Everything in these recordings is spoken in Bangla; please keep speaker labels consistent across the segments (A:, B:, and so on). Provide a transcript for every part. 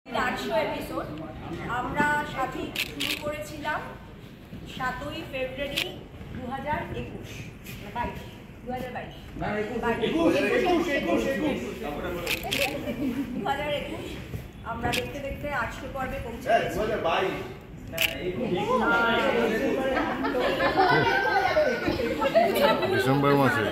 A: 800 এপিসোড আমরা সাথী শুরু করেছিলাম 7ই ফেব্রুয়ারি 2021 আমরা দেখতে দেখতে 800 পর্বে পৌঁছে গেছি।
B: ডিসেম্বর মাসে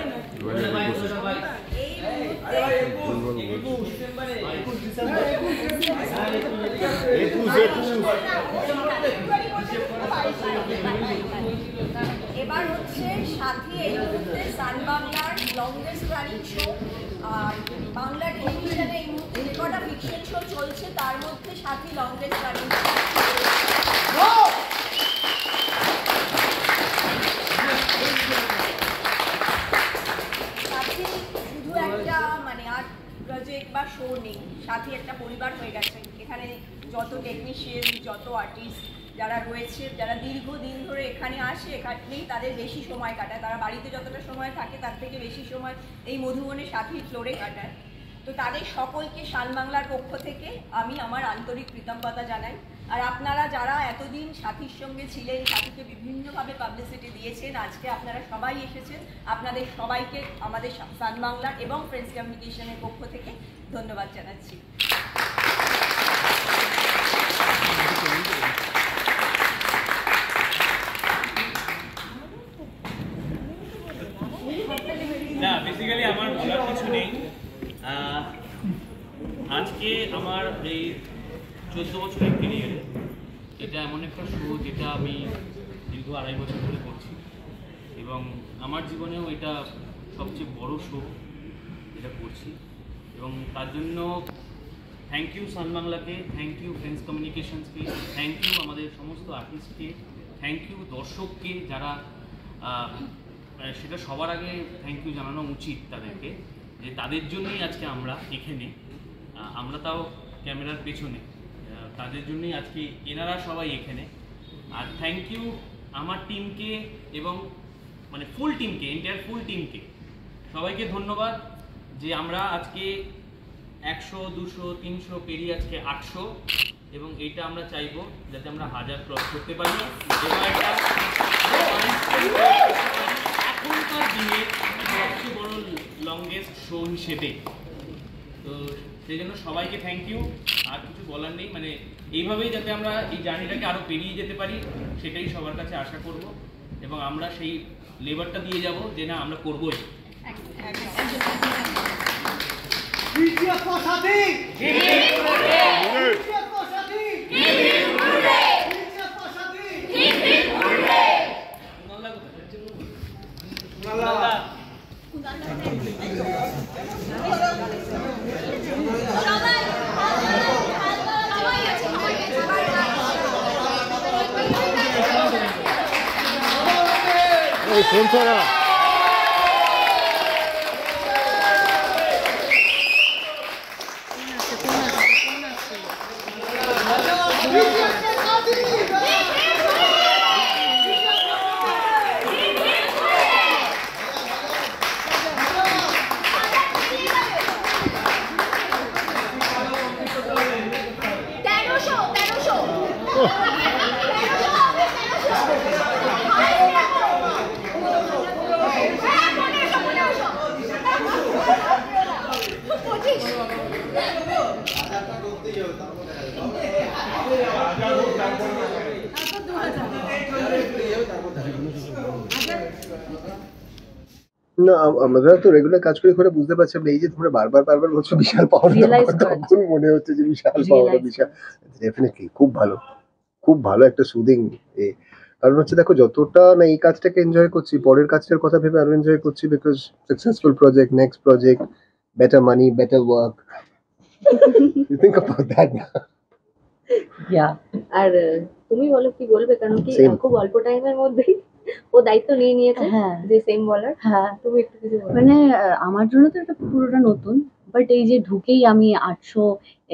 A: এবার হচ্ছে সাথী এই মুহূর্তে সান বাংলার লংগেস্ট রানিং শো। আর বাংলা টেলিভিশনে এই মুহূর্তে যে কটা ফিকশন শো চলছে তার মধ্যে সাথী লংগেস্ট রানিং শো। সাথী শুধু একটা আর্ট প্রজেক্ট বা শো নেই, সাথী একটা পরিবার হয়ে গেছে। এখানে যত টেকনিশিয়ান, যত আর্টিস্ট যারা রয়েছে, যারা দীর্ঘদিন ধরে এখানে আসে, এখানেই তাদের বেশি সময় কাটায়। তারা বাড়িতে যতটা সময় থাকে তার থেকে বেশি সময় এই মধুবনে সাথীর ফ্লোরে কাটায়। তো তাদের সকলকে শান বাংলার পক্ষ থেকে আমি আমার আন্তরিক কৃতজ্ঞতা জানাই। আর আপনারা যারা এতদিন সাথীর সঙ্গে ছিলেন, সাথীকে বিভিন্নভাবে পাবলিসিটি দিয়েছেন, আজকে আপনারা সবাই এসেছেন, আপনাদের সবাইকে আমাদের শান বাংলার এবং ফ্রেন্ডস কমিউনিকেশনের পক্ষ থেকে ধন্যবাদ জানাচ্ছি।
C: না, বেসিক্যালি আমার বলার কিছু নেই। আজকে আমার এই 14 বছরের ক্যারিয়ারে এটা এমন একটা শো যেটা আমি দীর্ঘ 2.5 বছর ধরে করছি, এবং আমার জীবনেও এটা সবচেয়ে বড় শো যেটা করছি। এবং তার জন্য থ্যাংক ইউ সান বাংলাকে, থ্যাংক ইউ ফ্রেন্ডস কমিউনিকেশনসকে, থ্যাংক ইউ আমাদের সমস্ত আর্টিস্টকে, থ্যাংক ইউ দর্শককে, যারা সেটা সবার আগে থ্যাংক ইউ জানানো উচিত তাদেরকে, যে তাদের জন্যই আজকে আমরা এখানে, আমরা তাও ক্যামেরার পেছনে, তাদের জন্যই আজকে এনারা সবাই এখানে। আর থ্যাংক ইউ আমার টিমকে এবং ফুল টিমকে, এন্টায়ার ফুল টিমকে, সবাইকে ধন্যবাদ যে আমরা আজকে 100, 200, 300 পেরিয়ে আজকে 800, এবং এইটা আমরা চাইবো যাতে আমরা 1000 ক্রস করতে পারি এখনকার দিনে সবচেয়ে বড় লংগেস্ট শো হিসেবে। তো সেই জন্য সবাইকে থ্যাংক ইউ। আর কিছু বলার নেই, এইভাবেই যাতে আমরা এই জার্নিটাকে আরও পেরিয়ে যেতে পারি সেটাই সবার কাছে আশা করব, এবং আমরা সেই লেবারটা দিয়ে যাব যে না, আমরা করবোই।
B: ফোন ছাড়া
D: না, আমরা তো রেগুলার কাজ করে করে বুঝতে পারছি এই যে তোমরা বারবার বলছো বিশাল পাওয়ার, তখন মনে হচ্ছে যে বিশাল পাওয়ার, বিশাল ডেফিনেটলি খুব ভালো একটা সুদিং। কারণ হচ্ছে দেখো, যতটা না এই কাজটাকে এনজয় করছি, পরের কাজটার কথা ভেবে আরো এনজয় করছি, because successful project, next project, better money, better work. You think about that না?
E: ইয়া, আর তুমি বলো কি বলবে, কারণ কি খুব অল্প টাইমের মধ্যেই ও দায়িত্ব নিয়ে নিয়েছে যে সেম বলার। হ্যাঁ, তুমি একটু কিছু বলো।
F: আমার জন্য তো এটা পুরোটা নতুন, বাট এই যে ঢুকেই আমি 800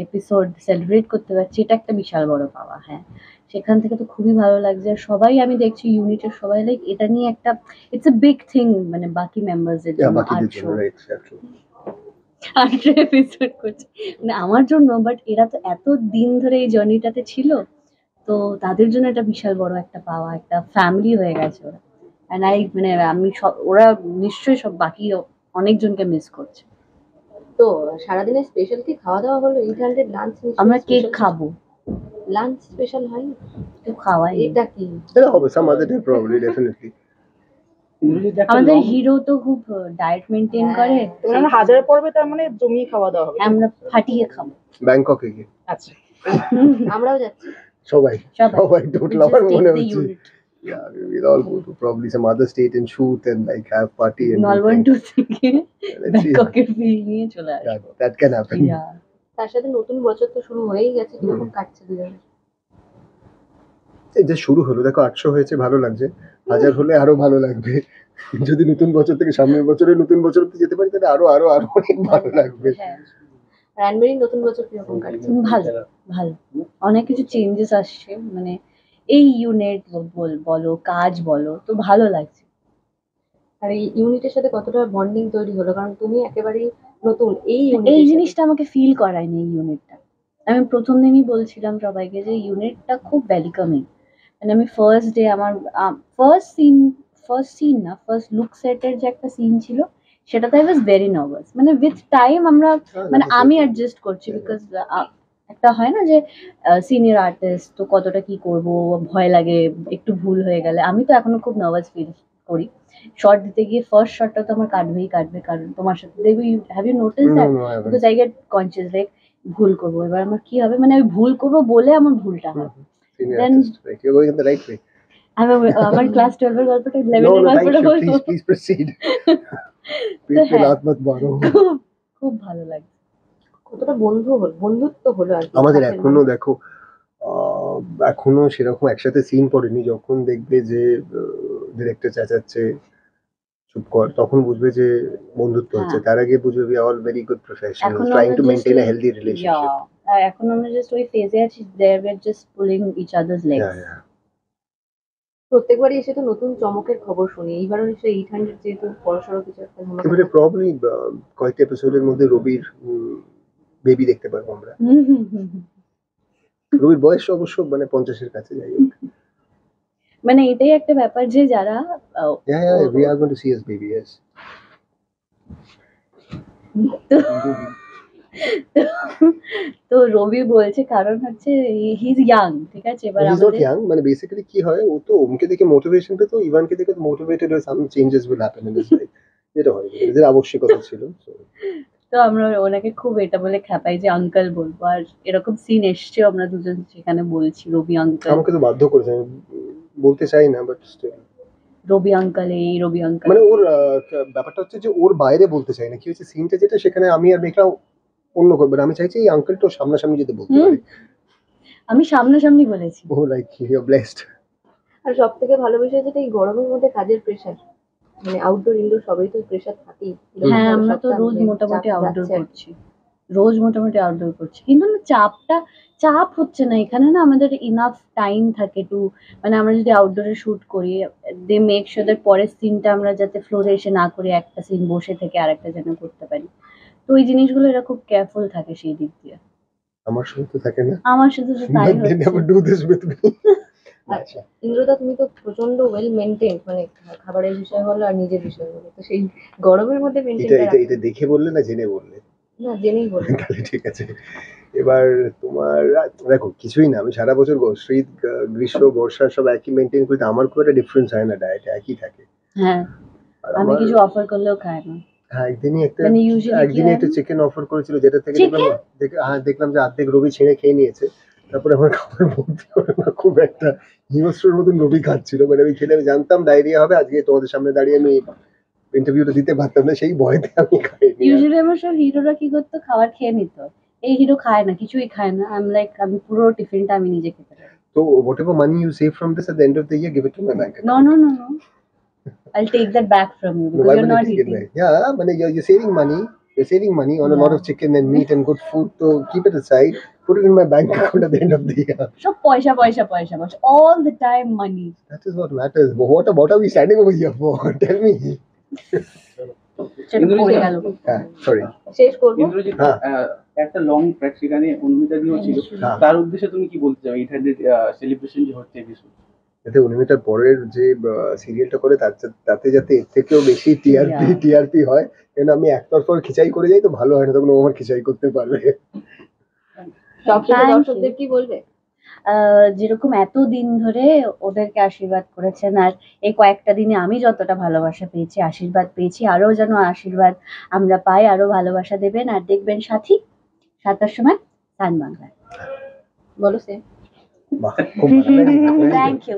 F: এপিসোড সেলিব্রেট করতে পারছি, এটা একটা বিশাল বড় পাওয়া। হ্যাঁ, সেখান থেকে তো খুবই ভালো লাগছে। সবাই আমি দেখছি ইউনিটের সবাই লাইক এটা নিয়ে একটা ইটস এ বিগ থিং, বাকি মেম্বারসদের জন্য 800। 800 এপিসোড করছে মানে আমার জন্য, বাট এরা তো এত দিন ধরে এই জার্নিটাতে ছিল, তো তাদের জন্য এটা বিশাল বড় একটা পাওয়া, একটা ফ্যামিলি হয়ে গেছে ওরা। অ্যান্ড মানে আমি সব, ওরা নিশ্চয়ই সব বাকি অনেকজনকে মিস করছে।
E: তো সারাদিনে স্পেশাল কি খাওয়া দাওয়া হলো? 800 লাঞ্চ,
F: আমরা কেক খাবো,
E: লাঞ্চ স্পেশাল হয়নি?
F: একটু খাওয়াই।
E: এটা কি
D: এটা হবে some other day probably definitely.
F: আমাদের হিরো তো খুব ডায়েট মেনটেন করে,
B: তোমরা 1000 পড়বে, তার মানে জমিয়ে খাওয়া দাওয়া হবে।
F: আমরা ফাটিয়ে খাবো।
D: ব্যাংককে গিয়ে
B: আচ্ছা,
E: আমরাও যাচ্ছি।
D: সবাই টোটাল আমার মনে হচ্ছে
F: unit
D: yeah we'll all go to probably some other state and shoot and like have party and
F: নলবন্টু থেকে
D: let's see.
F: ব্যাংককের ফিল নিয়ে চলে আসবো।
D: That can happen.
F: Yeah.
E: তার সাথে নতুন বছর তো শুরু হয়েই গেছে, কিরকম কাটছে দুজনে?
D: এই যে শুরু হলো দেখো 800 হয়েছে, ভালো লাগছে, 1000 হলে আরো ভালো লাগবে। যদি নতুন বছর থেকে সামনের বছরে নতুন বছর অব্দি যেতে পারি তাহলে আরো আরো আরো অনেক ভালো লাগবে।
F: হ্যাঁ,
E: রানবেরির নতুন বছর কিরকম কাটছে?
F: ভালো ভালো, অনেক কিছু চেঞ্জেস আসছে, মানে এই ইউনিট বলো, কাজ বলো, তো ভালো লাগছে।
E: আর এই ইউনিটের সাথে কতটা বন্ডিং তৈরি হলো? কারণ তুমি একেবারেই নতুন এই
F: এই
E: ইউনিট।
F: জিনিসটা আমাকে ফিল করায়নি এই ইউনিটটা। আমি প্রথম দিনই বলছিলাম সবাইকে যে ইউনিটটা খুব ওয়েলকামিং। মানে আমি ফার্স্ট ডে আমার ফার্স্ট লুক সেটের যে একটা সিন ছিল, সেটাতে আই ওয়াজ ভেরি নার্ভাস। মানে উইথ টাইম আমরা, মানে আমি অ্যাডজাস্ট করছি, বিকজ একটা হয় না যে সিনিয়র আর্টিস্ট, তো কতটা কি করব, ভয় লাগে একটু ভুল হয়ে গেলে। আমি তো এখনো খুব নার্ভাস ফিল করি শর্ট দিতে গিয়ে। ফার্স্ট শটটা তো আমার কাটবে, কারণ তোমার সাথে দেখবি, have you notice that? Because I get conscious like ভুল করবো, এবার আমার কি হবে, মানে আমি ভুল করবো বলে আমার ভুলটা হয়।
D: Senior
F: Then
D: artist, right? You're going in the right way.
F: আমি আমার ক্লাস 12 এর গল্পটা 11
D: No,
F: এর
D: no, thank
F: গল্পটা
D: you.
F: বলবো।
D: Please proceed.
F: তো
D: Peet pe
F: হ্যাঁ,
D: laat mat maro.
F: খুব ভালো লাগে।
E: কতটা বন্ধুত্ব হলো আর কি
D: আমাদের
E: সাথে?
D: এখনো দেখো এখনো সেরকম একসাথে সিন পড়েনি। যখন দেখবে যে ডিরেক্টর চেঁচাচ্ছে চুপ কর, তখন বুঝবে যে বন্ধুত্ব হচ্ছে। তার আগে বুঝবে we are all very good professionals
F: এখনো
D: trying to
F: আমরা
D: maintain a
F: just
D: healthy relationship.
F: আর এখন আমরা জাস্ট ওই ফেজে আছি, there we're just pulling each other's legs.
D: Yeah, yeah.
E: প্রত্যেকবারই এসে তো নতুন চমকের খবর শুনি, এইবারও নিশ্চয়ই 800 যেহেতু বড়সড় কিছু একটা ধামাকা।
D: এবারে প্রবলি কয়েকটা এপিসোডের মধ্যে রবির বেবি দেখতে পারবো আমরা। রবির বয়স অবশ্য মানে 50 এর কাছে, যাই হোক।
F: মানে এটাই একটা ব্যাপার যে যারা
D: Yeah, yeah, we are going to see his baby, yes.
F: তো রবি বলছে, কারণ হচ্ছে হি ইজ ইয়াং, ঠিক আছে? এবার
D: He's not
F: আমাদের
D: young, মানে বেসিক্যালি কি হয়, ও তো ওমকে দেখে মোটিভেশন পেতো, ইভানকে দেখে মোটিভেটেড হয়ে সাম changes will happen in his life, যেটা হয়, এদের আবশ্যকতা ছিল।
F: তো আমরা ওনাকে খুব এটা বলে খেপাই যে আঙ্কেল বলবো, আর এরকম সিন এসছে, আমরা দুজন সেখানে বলছি রবি আঙ্কেল।
D: আমাকে তো বাধ্য করেছে, আমি বলতে চাই না, বাট স্টিল
F: রবি আঙ্কেল, এই রবি আঙ্কেল।
D: মানে ওর ব্যাপারটা হচ্ছে যে ওর বাইরে বলতে চাই না, কি হচ্ছে সিনটা যেটা সেখানে আমি আর মেঘলা অন্য করবে, আমি চাইছি এই আঙ্কেলটা সামনাসামনি যেতে বলতে পারি।
F: আমি সামনাসামনি বলেছি।
D: ও লাইক ইউ আর ব্লেসড।
E: আর সব থেকে ভালো বিষয় যেটা, এই গরমের মধ্যে কাজের প্রেশার, মানে আউটডোর ইনডোর সবাই তো প্রেশার থাকেই।
F: হ্যাঁ, আমরা তো রোজ মোটামুটি আউটডোর করছি, কিন্তু না চাপ হচ্ছে না এখানে। না, আমাদের ইনাফ টাইম থাকে টু, মানে আমরা যদি আউটডোরে শুট করি, দে মেক শিওর দ্যাট পরের সিনটা আমরা যাতে ফ্লোরে এসে না করে একটা সিন বসে থেকে আরেকটা যেন করতে পারি। তো ওই জিনিসগুলো এরা খুব কেয়ারফুল থাকে সেই দিক দিয়ে।
D: আমার সাথে তো থাকে না,
F: আমার সাথে তো তাই
D: but they never do this with me.
E: আচ্ছা ইন্দ্রদা, তুমি তো প্রচন্ড ওয়েল মেনটেন, মানে খাবারের বিষয় হলো আর নিজের বিষয় হলো, তো সেই গরমের মধ্যে মেনটেন
D: এটা দেখে বললে না জেনে বললে?
E: না, জেনেই বলো।
D: তাহলে ঠিক আছে। এবার তোমার দেখো, কিছুই না, আমি সারা বছর শীত গ্রীষ্ম বর্ষা সব একই মেনটেন করি, আমার খুব একটা ডিফারেন্স হয় না, ডায়েট একই থাকে।
F: হ্যাঁ,
D: আর
F: আমি
D: আমার
F: কিছু অফার করলেও খাই না।
D: হ্যাঁ, একদিনই
F: মানে usually কি হয়
D: একটা
F: না?
D: চিকেন অফার করেছিল, যেটা থেকে দেখলাম যে অর্ধেক রবি ছিঁড়ে খেয়ে নিয়েছে। তারপরে আমার খাবার ভর্তি করে না, খুব একটা হিংস্রর মতন রবি খাচ্ছিল। মানে আমি খেলে আমি জানতাম ডায়রিয়া হবে, আজকে তোমাদের সামনে দাঁড়িয়ে আমি ইন্টারভিউটা দিতে পারতাম না, সেই ভয়তে আমি খাইনি।
F: ইউজুয়ালি আমার সব হিরোরা কি করতো, খাবার খেয়ে নিত। এই হিরো খায় না, কিছুই খায় না। আমি পুরো টিফিনটা আমি নিজে খেতে পারি।
D: So whatever money you save from this at the end of the year, give it to my bank account.
F: No. I'll take that back from you
D: No,
F: because
D: why
F: you're
D: will I
F: not
D: take it
F: eating.
D: back? Yeah, but you're saving money. You're saving money on a lot of chicken and meat and good food. So keep it aside. Put it in my bank account at the end of the year.
F: সব পয়সা। All the time money.
D: That is what matters. But what are we standing over here for? Tell me.
F: সেটা পড়ে গেল।
D: হ্যাঁ সরি
E: শেষ করবো।
G: ইন্দ্রজিৎ,
D: হ্যাঁ।
G: একটা লং ট্র্যাক সেখানে অনুমিতা দিও ছিল,
D: হ্যাঁ।
G: তার উদ্দেশ্যে তুমি কি বলতে চাও? 800 সেলিব্রেশন যে হচ্ছে এপিসোড,
D: এতে উনিমিটার পরের যে সিরিয়ালটা করে তাতে যাতে এর থেকেও বেশি টিআরপি হয়, কেন আমি একতরফা খিচাই করে যাই তো ভালো হয় না, তখন ও আমার খিচাই করতে পারবে।
E: সবশেষে
F: Thank you.
E: দর্শকদের কি বলবে?
F: যেরকম এতদিন ধরে ওদেরকে আশীর্বাদ করেছেন, আর এই কয়েকটা দিনে আমি যতটা ভালোবাসা পেয়েছি, আশীর্বাদ পেয়েছি, আরো যেন আশীর্বাদ আমরা পাই, আরো ভালোবাসা দেবেন। আর দেখবেন সাথী 7টার সময় সান বাংলায়।
E: বলো সে।
D: বাহ, খুব ভালো লাগলো।
F: Thank you.